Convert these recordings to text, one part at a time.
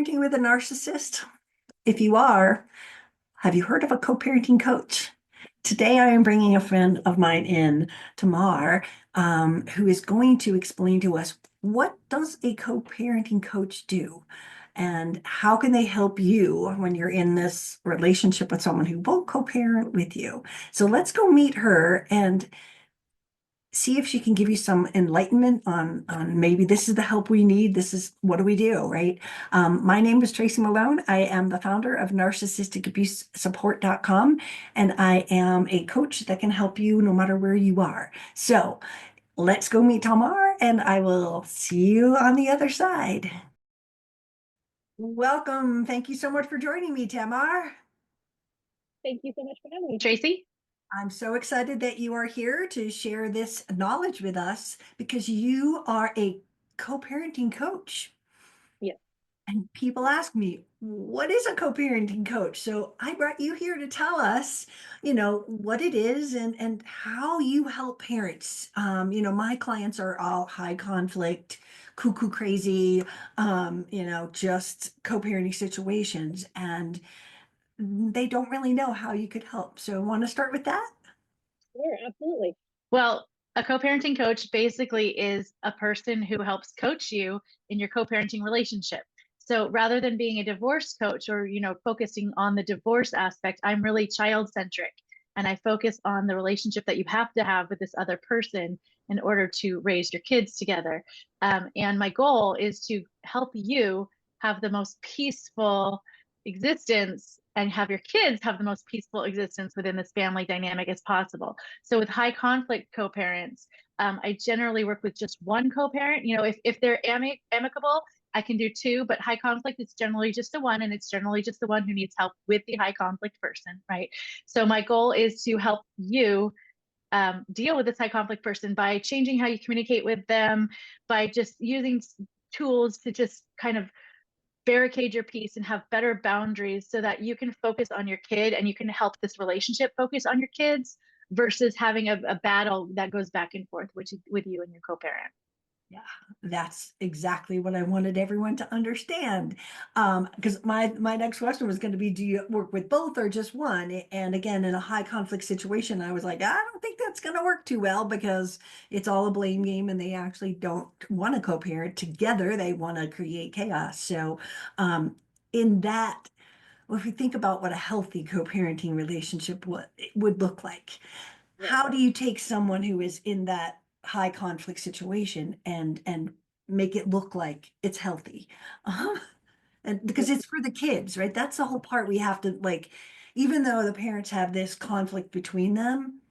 co-parenting with a narcissist? If you are, have you heard of a co-parenting coach? Today, I am bringing a friend of mine in, Tamar, who is going to explain to us what does a co-parenting coach do, and how can they help you when you're in this relationship with someone who won't co-parent with you. So let's go meet her and see if she can give you some enlightenment on maybe this is the help we need. This is what do we do, right? My name is Tracy Malone. I am the founder of narcissisticabuseusupport.com, and I am a coach that can help you no matter where you are. So let's go meet Tamar, and I will see you on the other side. Welcome. Thank you so much for joining me, Tamar. Thank you so much for having me, Tracy. I'm so excited that you are here to share this knowledge with us because you are a co-parenting coach. Yes. And people ask me, what is a co-parenting coach? So I brought you here to tell us, what it is and how you help parents. My clients are all high conflict, cuckoo crazy, just co-parenting situations, and they don't really know how you could help. So want to start with that? Sure, absolutely. Well, a co-parenting coach basically is a person who helps coach you in your co-parenting relationship. So rather than being a divorce coach or, focusing on the divorce aspect, I'm really child-centric and I focus on the relationship that you have to have with this other person in order to raise your kids together. And my goal is to help you have the most peaceful existence and have your kids have the most peaceful existence within this family dynamic as possible. So with high conflict co-parents, I generally work with just one co-parent. If they're amicable, I can do two, but high conflict, it's generally just the one, and it's generally just the one who needs help with the high conflict person, right? So my goal is to help you deal with this high conflict person by changing how you communicate with them, by just using tools to just kind of barricade your peace and have better boundaries so that you can focus on your kid and you can help this relationship focus on your kids versus having a battle that goes back and forth with you and your co-parent. Yeah, that's exactly what I wanted everyone to understand. Because my next question was going to be, do you work with both or just one? And again, in a high conflict situation, I was like, I don't think that's going to work too well because it's all a blame game and they actually don't want to co-parent together. They want to create chaos. So, in that, well, if you think about what a healthy co-parenting relationship would look like, Right. how do you take someone who is in that high conflict situation and make it look like it's healthy? And because it's for the kids, right? That's the whole part we have to like, even though the parents have this conflict between them,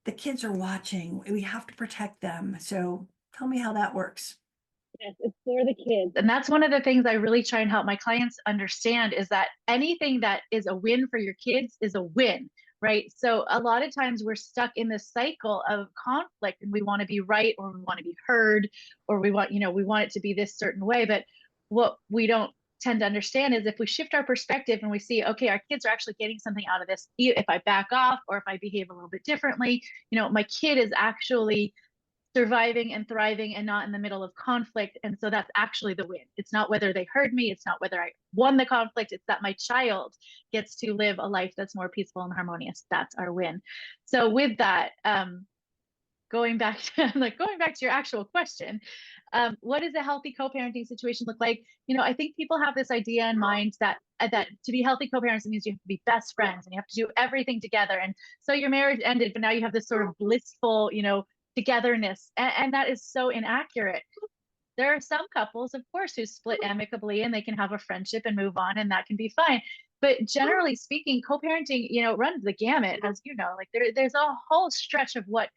the kids are watching. We have to protect them. So tell me how that works. Yes, it's for the kids. And that's one of the things I really try and help my clients understand is that anything that is a win for your kids is a win, right? So a lot of times we're stuck in this cycle of conflict and we want to be right or we want to be heard or we want it to be this certain way. But what we don't tend to understand is if we shift our perspective and we see, okay, our kids are actually getting something out of this. If I back off or if I behave a little bit differently, my kid is actually surviving and thriving and not in the middle of conflict. And so that's actually the win. It's not whether they heard me, it's not whether I won the conflict, it's that my child gets to live a life that's more peaceful and harmonious. That's our win. So with that, going back to your actual question, what does a healthy co-parenting situation look like? I think people have this idea in mind that to be healthy co-parents, it means you have to be best friends and you have to do everything together. And so your marriage ended, but now you have this sort of blissful, togetherness. And that is so inaccurate. There are some couples, of course, who split amicably and they can have a friendship and move on, and that can be fine. But generally speaking, co-parenting, runs the gamut, as you know. Like there's a whole stretch of what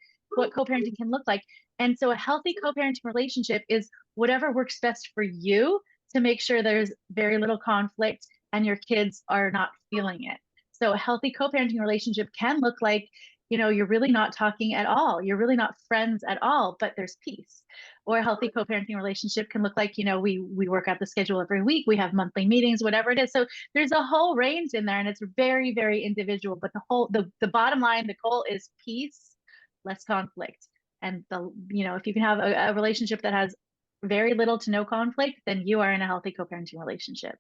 co-parenting can look like. And so a healthy co-parenting relationship is whatever works best for you to make sure there's very little conflict and your kids are not feeling it. So a healthy co-parenting relationship can look like, you're really not talking at all. You're really not friends at all, but there's peace. Or a healthy co-parenting relationship can look like, we work out the schedule every week, we have monthly meetings, whatever it is. So there's a whole range in there and it's very, very individual. But the bottom line, the goal is peace, less conflict. And if you can have a relationship that has very little to no conflict, then you are in a healthy co-parenting relationship.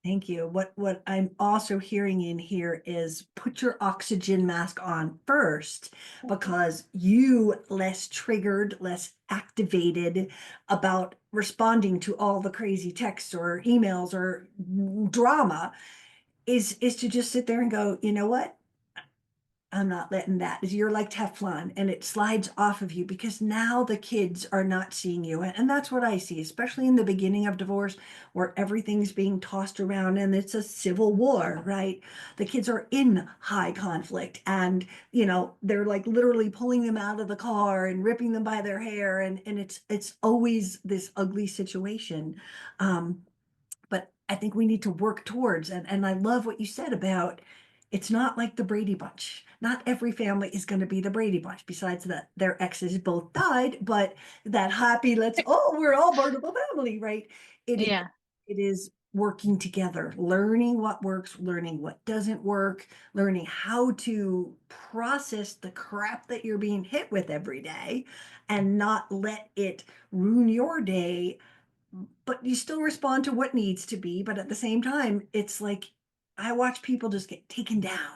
Thank you. What I'm also hearing in here is put your oxygen mask on first because you less triggered, less activated about responding to all the crazy texts or emails or drama is to just sit there and go, you know what? I'm not letting that. You're like Teflon and it slides off of you because now the kids are not seeing you. And that's what I see, especially in the beginning of divorce where everything's being tossed around and it's a civil war, right? The kids are in high conflict and, they're like literally pulling them out of the car and ripping them by their hair. And it's always this ugly situation. Um, but I think we need to work towards, and I love what you said about it's not like the Brady Bunch. Not every family is going to be the Brady Bunch, besides that their exes both died, but that happy, we're all part of a family, right? It is, Yeah. it is working together, learning what works, learning what doesn't work, learning how to process the crap that you're being hit with every day and not let it ruin your day, but you still respond to what needs to be. But at the same time, it's like I watch people just get taken down.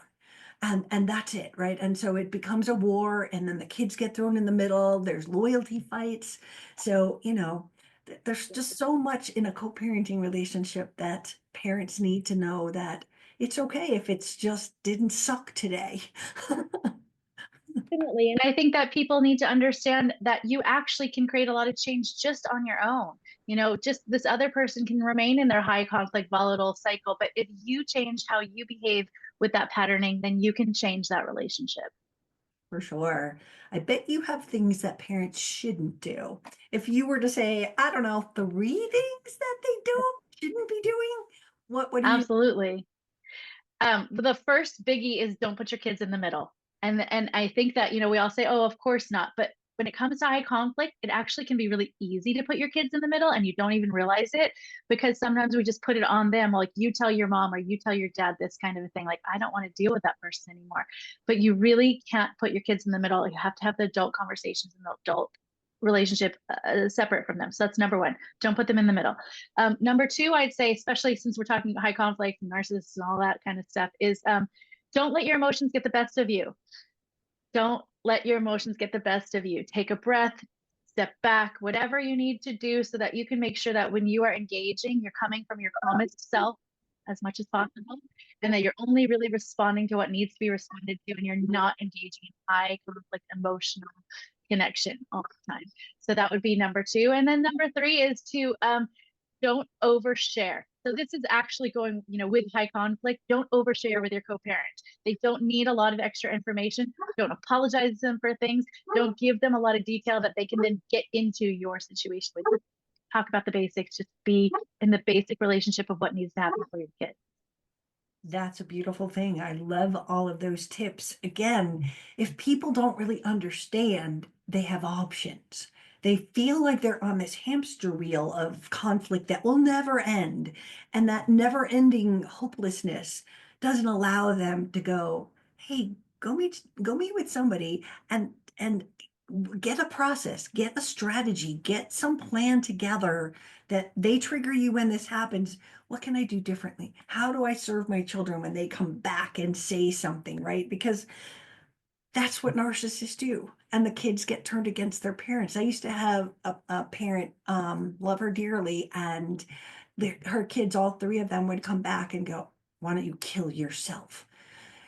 And that's it, right? And so it becomes a war, and then the kids get thrown in the middle. There's loyalty fights. So, there's just so much in a co-parenting relationship that parents need to know that it's okay if it's just didn't suck today. Definitely. And I think that people need to understand that you actually can create a lot of change just on your own. Just this other person can remain in their high conflict, volatile cycle. But if you change how you behave with that patterning, then you can change that relationship. For sure. I bet you have things that parents shouldn't do. If you were to say, I don't know, 3 things that they do shouldn't be doing, what do you? Absolutely. But the first biggie is don't put your kids in the middle. And I think that, we all say, oh, of course not. But when it comes to high conflict, it actually can be really easy to put your kids in the middle and you don't even realize it because sometimes we just put it on them, like you tell your mom or you tell your dad this kind of a thing. Like, I don't want to deal with that person anymore. But you really can't put your kids in the middle. You have to have the adult conversations and the adult relationship separate from them. So that's number one. Don't put them in the middle. Number two, I'd say, especially since we're talking high conflict and narcissists and all that kind of stuff, is don't let your emotions get the best of you. Don't let your emotions get the best of you. Take a breath, step back, whatever you need to do so that you can make sure that when you are engaging, you're coming from your calmest self as much as possible, and that you're only really responding to what needs to be responded to, and you're not engaging in high conflict emotional connection all the time. So that would be number two. And then number three is to don't overshare. So this is actually going, with high conflict, don't overshare with your co-parent. They don't need a lot of extra information. Don't apologize to them for things. Don't give them a lot of detail that they can then get into your situation with. Talk about the basics. Just be in the basic relationship of what needs to happen for your kid. That's a beautiful thing. I love all of those tips. Again, if people don't really understand, they have options. They feel like they're on this hamster wheel of conflict that will never end. And that never ending hopelessness doesn't allow them to go, hey, go meet with somebody and get a process, get a strategy, get some plan together that they trigger you when this happens. What can I do differently? How do I serve my children when they come back and say something, right? Because that's what narcissists do. And the kids get turned against their parents. I used to have a parent, love her dearly, and her kids, all three of them, would come back and go, why don't you kill yourself?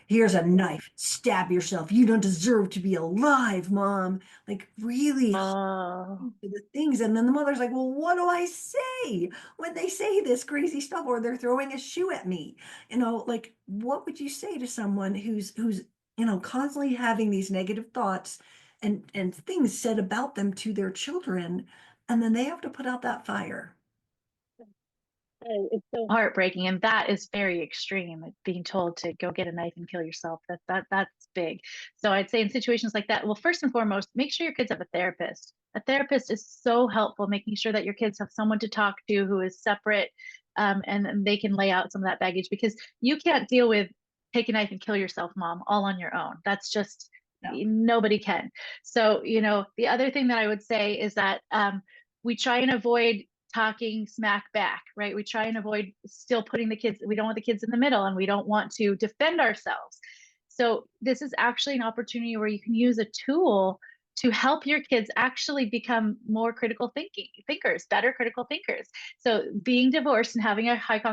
Here's a knife, stab yourself. You don't deserve to be alive, mom. Like really Oh, the things. And then the mother's like, well, what do I say when they say this crazy stuff or they're throwing a shoe at me? Like what would you say to someone who's constantly having these negative thoughts and things said about them to their children, and then they have to put out that fire? it's so heartbreaking, and that is very extreme. Being told to go get a knife and kill yourself, that's big. So I'd say in situations like that, well, first and foremost, make sure your kids have a therapist. A therapist is so helpful, making sure that your kids have someone to talk to who is separate, and they can lay out some of that baggage because you can't deal with take a knife and kill yourself, mom, all on your own. That's just No. nobody can. So the other thing that I would say is that we try and avoid talking smack back, right? We try and avoid still putting the kids, we don't want the kids in the middle and we don't want to defend ourselves. So this is actually an opportunity where you can use a tool to help your kids actually become more critical thinkers, better critical thinkers. So being divorced and having a high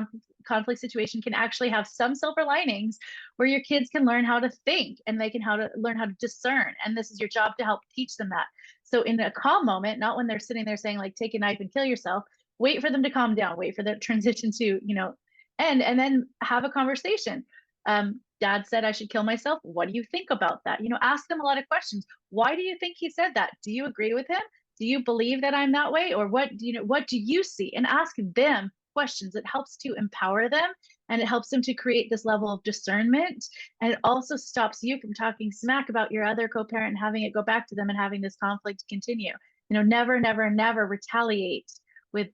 conflict situation can actually have some silver linings where your kids can learn how to think and they can learn how to discern. And this is your job to help teach them that. So in a calm moment, not when they're sitting there saying like, take a knife and kill yourself, wait for them to calm down, wait for the transition to, end, and then have a conversation. Dad said I should kill myself. What do you think about that? Ask them a lot of questions. Why do you think he said that? Do you agree with him? Do you believe that I'm that way? Or what do you see? And ask them questions. It helps to empower them and it helps them to create this level of discernment. And it also stops you from talking smack about your other co-parent and having it go back to them and having this conflict continue. Never, never, never retaliate with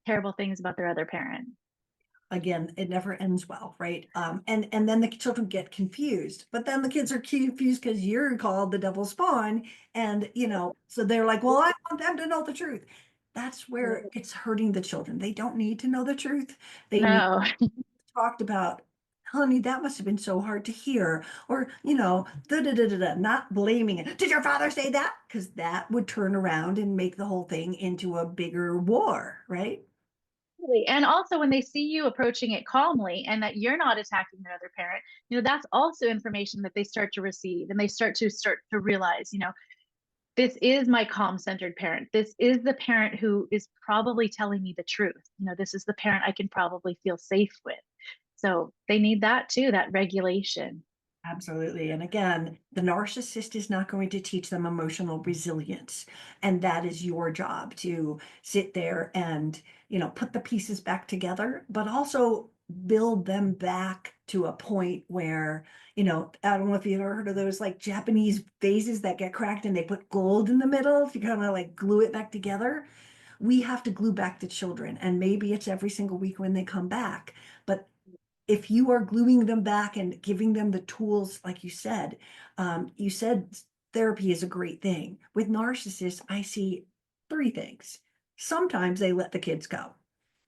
terrible things about their other parent. Again, it never ends well, right? And then the children get confused, but then the kids are confused because you're called the devil's spawn, and so they're like, "Well, I want them to know the truth." That's where it's hurting the children. They don't need to know the truth. They need No. talked about. Honey, that must have been so hard to hear, or not blaming it. Did your father say that? Because that would turn around and make the whole thing into a bigger war, right? And also when they see you approaching it calmly and that you're not attacking their other parent, that's also information that they start to receive and they start to realize, this is my calm centered parent. This is the parent who is probably telling me the truth. This is the parent I can probably feel safe with. So they need that too, that regulation. Absolutely. And again, the narcissist is not going to teach them emotional resilience. And that is your job to sit there and, put the pieces back together, but also build them back to a point where, I don't know if you've ever heard of those like Japanese vases that get cracked and they put gold in the middle. If you kind of like glue it back together, we have to glue back the children. And maybe it's every single week when they come back. But if you are gluing them back and giving them the tools, like you said therapy is a great thing. With narcissists, I see three things. Sometimes they let the kids go.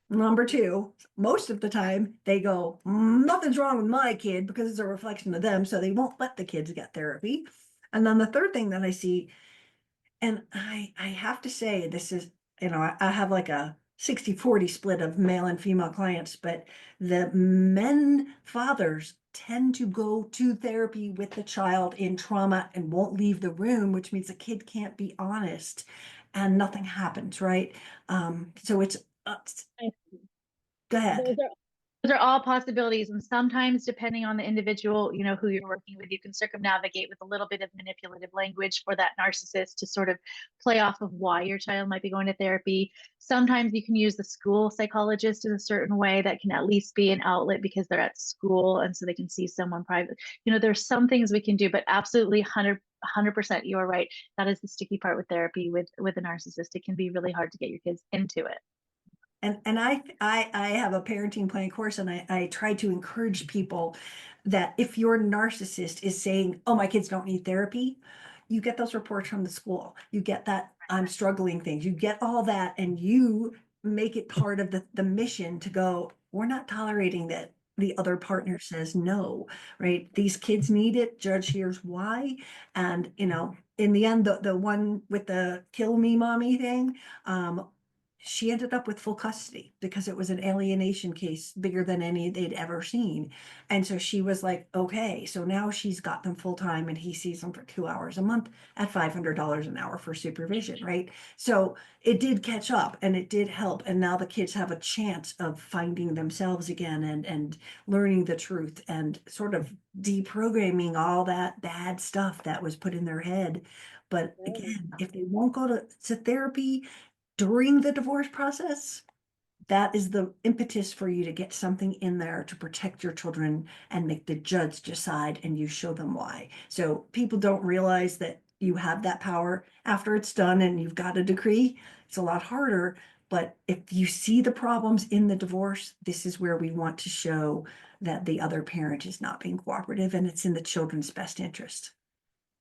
Number two, most of the time they go, nothing's wrong with my kid because it's a reflection of them. So they won't let the kids get therapy. And then the third thing that I see, and I have to say, this is, I have like a 60-40 split of male and female clients, but the men fathers tend to go to therapy with the child in trauma and won't leave the room, which means the kid can't be honest and nothing happens, right? So it's, go ahead. Those are all possibilities. And sometimes, depending on the individual, who you're working with, you can circumnavigate with a little bit of manipulative language for that narcissist to sort of play off of why your child might be going to therapy. Sometimes you can use the school psychologist in a certain way that can at least be an outlet because they're at school and so they can see someone private. There's some things we can do, but absolutely 100%, you're right. That is the sticky part with therapy with a narcissist. It can be really hard to get your kids into it. And I have a parenting plan course, and I try to encourage people that if your narcissist is saying, "Oh, my kids don't need therapy," you get those reports from the school. You get that I'm struggling things. You get all that, and you make it part of the mission to go, we're not tolerating that the other partner says no, right? These kids need it. Judge, here's why. And in the end, the one with the kill me mommy thing, she ended up with full custody because it was an alienation case bigger than any they'd ever seen. And so she was like, okay, so now she's got them full time and he sees them for 2 hours a month at $500 an hour for supervision, right? So it did catch up and it did help. And now the kids have a chance of finding themselves again and learning the truth and sort of deprogramming all that bad stuff that was put in their head. But again, if they won't go to therapy, during the divorce process, that is the impetus for you to get something in there to protect your children and make the judge decide and you show them why. So people don't realize that you have that power after it's done and you've got a decree. It's a lot harder. But if you see the problems in the divorce, this is where we want to show that the other parent is not being cooperative and it's in the children's best interest.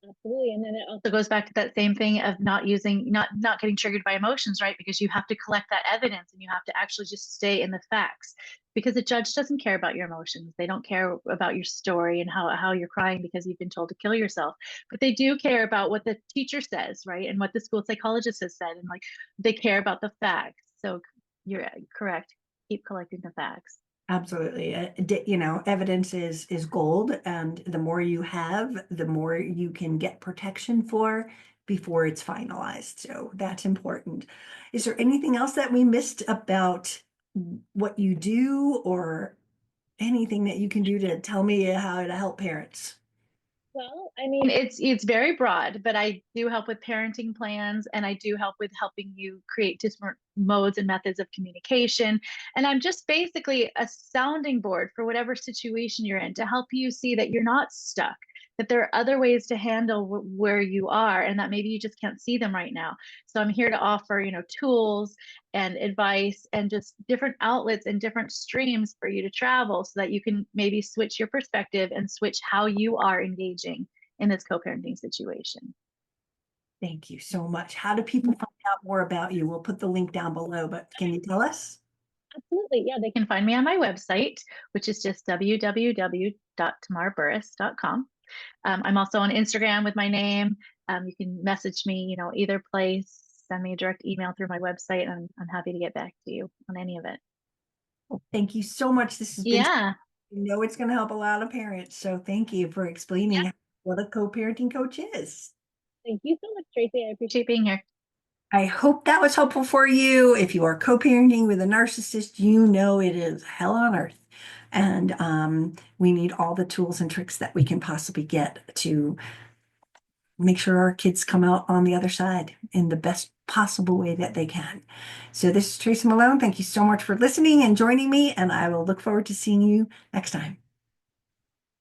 Absolutely. And then it also goes back to that same thing of not getting triggered by emotions, right? Because you have to collect that evidence and you have to actually just stay in the facts. Because the judge doesn't care about your emotions. They don't care about your story and how you're crying because you've been told to kill yourself. But they do care about what the teacher says, right? And what the school psychologist has said. And like they care about the facts. So you're correct. Keep collecting the facts. Absolutely. Evidence is gold, and the more you have, the more you can get protection for before it's finalized. So that's important. Is there anything else that we missed about what you do, or anything that you can do to tell me how to help parents? Well, I mean, it's very broad, but I do help with parenting plans and I do help with helping you create different modes and methods of communication. And I'm just basically a sounding board for whatever situation you're in to help you see that you're not stuck, that there are other ways to handle where you are and that maybe you just can't see them right now. So I'm here to offer, tools and advice and just different outlets and different streams for you to travel so that you can maybe switch your perspective and switch how you are engaging in this co-parenting situation. Thank you so much. How do people find out more about you? We'll put the link down below, but can you tell us? Absolutely. Yeah, they can find me on my website, which is just www.tamarburris.com. I'm also on Instagram with my name. You can message me, either place, send me a direct email through my website. I'm happy to get back to you on any of it. Thank you so much. This has been, Yeah. it's going to help a lot of parents. So thank you for Yeah. explaining what a co-parenting coach is. Thank you so much, Tracy. I appreciate being here. I hope that was helpful for you. If you are co-parenting with a narcissist, you know it is hell on earth. And we need all the tools and tricks that we can possibly get to make sure our kids come out on the other side in the best possible way that they can. So this is Tracy Malone. Thank you so much for listening and joining me, and I will look forward to seeing you next time.